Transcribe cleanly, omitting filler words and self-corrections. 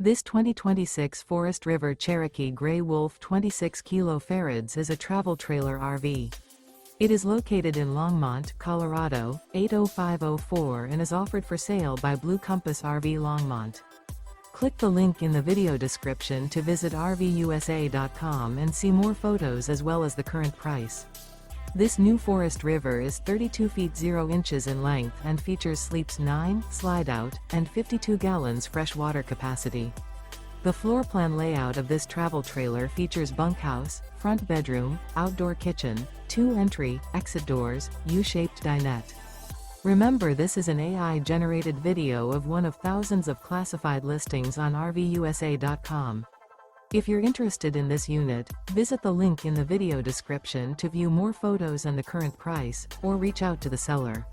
This 2026 Forest River Cherokee Grey Wolf 26 kFarads is a travel trailer RV. It is located in Longmont, Colorado, 80504 and is offered for sale by Blue Compass RV Longmont. Click the link in the video description to visit RVUSA.com and see more photos as well as the current price. This new Forest River is 32 feet 0 inches in length and features sleeps 9, Slideout, and 52 gallons fresh water capacity. The floor plan layout of this travel trailer features bunkhouse, front bedroom, outdoor kitchen, 2 entry, exit doors, U-shaped dinette. Remember, this is an AI-generated video of one of thousands of classified listings on RVUSA.com. If you're interested in this unit, visit the link in the video description to view more photos and the current price, or reach out to the seller.